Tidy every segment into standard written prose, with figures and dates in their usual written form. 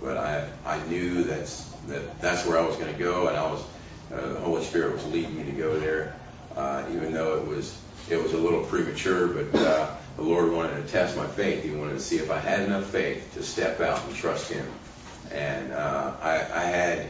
but I knew that's where I was going to go, and I was the Holy Spirit was leading me to go there, even though it was a little premature, but the Lord wanted to test my faith. He wanted to see if I had enough faith to step out and trust Him. And I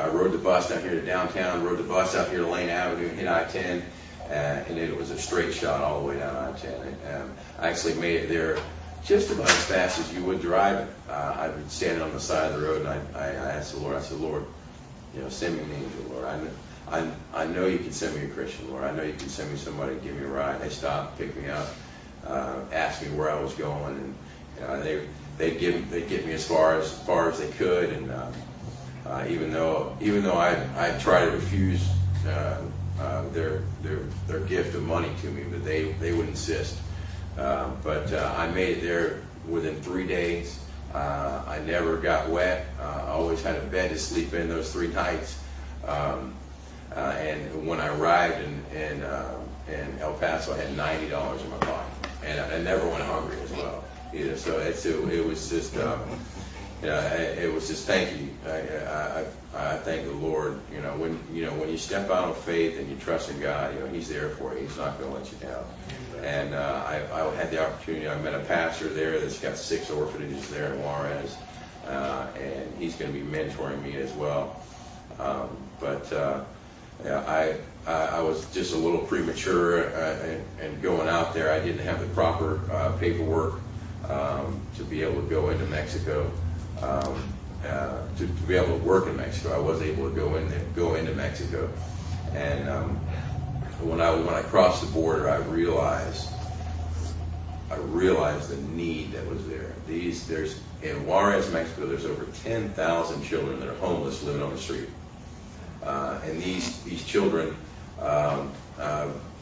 rode the bus down here to downtown, rode the bus out here to Lane Avenue, hit I-10, and it was a straight shot all the way down I-10. I actually made it there just about as fast as you would drive it. I'd been standing on the side of the road, and I asked the Lord, I said, Lord, send me an angel, Lord. I know you can send me a Christian, Lord. I know you can send me somebody to give me a ride. They stopped, picked me up, asked me where I was going, and they'd get me as far as they could. And even though I tried to refuse their gift of money to me, but they would insist. But I made it there within 3 days. I never got wet. I always had a bed to sleep in those 3 nights. And when I arrived in El Paso, I had $90 in my pocket, and I never went hungry as well either. So it was just it was just thank you. I thank the Lord. When you step out of faith and you trust in God, He's there for you. He's not going to let you down. And I had the opportunity. I met a pastor there that's got 6 orphanages there in Juarez, and he's going to be mentoring me as well. I was just a little premature and going out there. I didn't have the proper paperwork to be able to go into Mexico, to be able to work in Mexico. I was able to go into Mexico, and when I crossed the border, I realized the need that was there. There's in Juarez, Mexico, there's over 10,000 children that are homeless living on the street. And these children,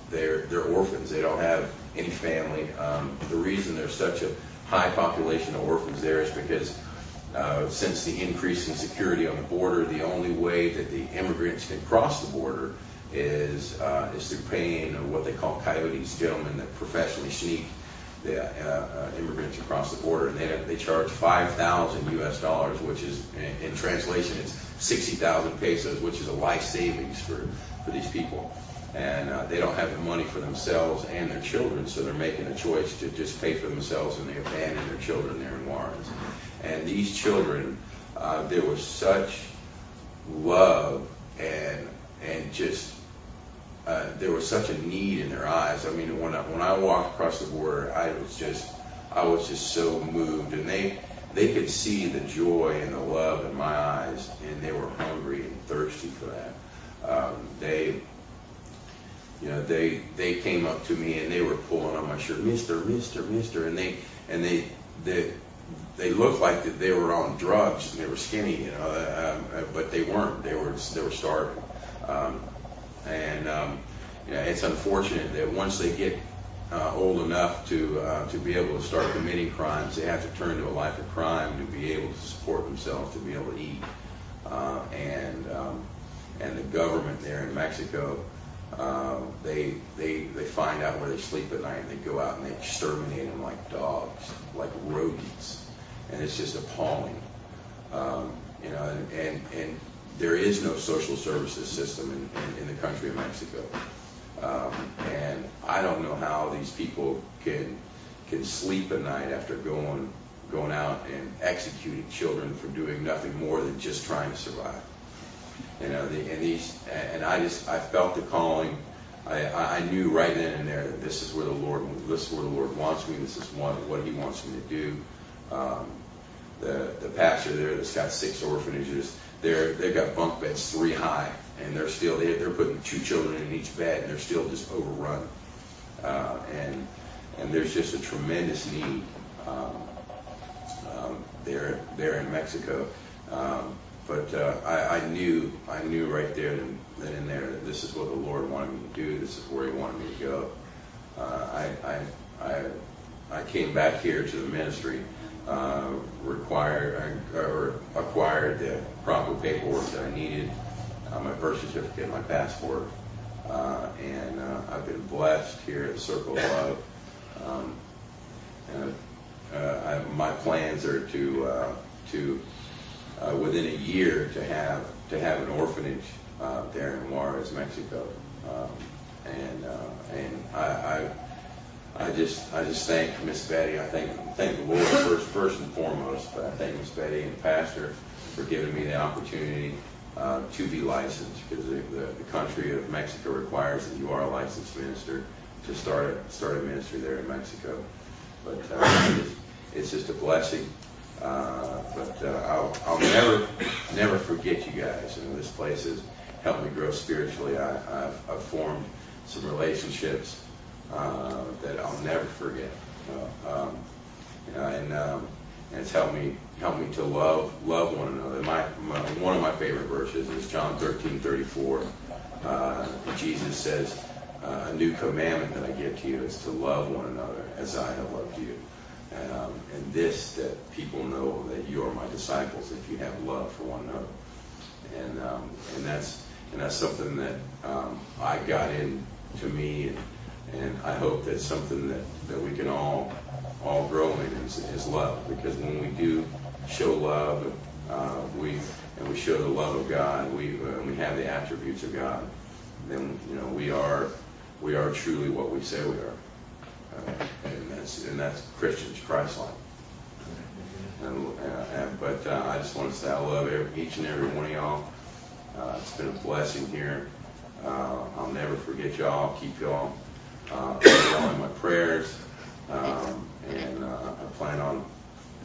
they're orphans. They don't have any family. The reason there's such a high population of orphans there is because since the increase in security on the border, the only way that the immigrants can cross the border is through paying what they call coyotes, gentlemen that professionally sneak the immigrants across the border, and they charge $5,000 US, which is in translation it's 60,000 pesos, which is a life savings for these people. And they don't have the money for themselves and their children, so they're making a choice to just pay for themselves, and they abandon their children there in Juarez. And these children, there was such love and just there was such a need in their eyes. I mean, when I walked across the border, I was just so moved, and they could see the joy and the love in my eyes, and they were hungry and thirsty for that. They came up to me and they were pulling on my shirt, Mister, and they looked like that they were on drugs and they were skinny, but they weren't. They were starving. It's unfortunate that once they get old enough to be able to start committing crimes, they have to turn to a life of crime to be able to support themselves, to be able to eat. And the government there in Mexico, they find out where they sleep at night, and they go out and they exterminate them like dogs, like rodents, and it's just appalling. And there is no social services system in the country of Mexico. And I don't know how these people can sleep at night after going out and executing children for doing nothing more than just trying to survive. I felt the calling. I knew right then and there that this is where the Lord wants me. This is what He wants me to do. The pastor there that's got 6 orphanages, they've got bunk beds 3 high, and they're putting 2 children in each bed, and they're still just overrun. And there's just a tremendous need there in Mexico. But I knew right there then and there that this is what the Lord wanted me to do. This is where He wanted me to go. I came back here to the ministry, acquired the proper paperwork that I needed, my birth certificate, my passport, and I've been blessed here at Circle of Love. My plans are to to within a year to have an orphanage there in Juarez, Mexico, and I just thank Miss Betty. I thank the Lord first and foremost, but I thank Miss Betty and the pastor for giving me the opportunity to be licensed, because the country of Mexico requires that you are a licensed minister to start a ministry there in Mexico. But it's just a blessing. But I'll never forget you guys. And this place has helped me grow spiritually. I've formed some relationships that I'll never forget. And it's helped me to love one another. One of my favorite verses is John 13:34. Jesus says, "A new commandment that I give to you is to love one another as I have loved you. And this, that people know that you are my disciples, if you have love for one another." And that's something that I got into me, and I hope that's something that we can all grow in is love. Because when we do show love, we show the love of God, we have the attributes of God, then we are truly what we say we are, and that's Christians, Christ-like. But I just want to say I love each and every one of y'all. It's been a blessing here. I'll never forget y'all. Keep y'all in my prayers, and I plan on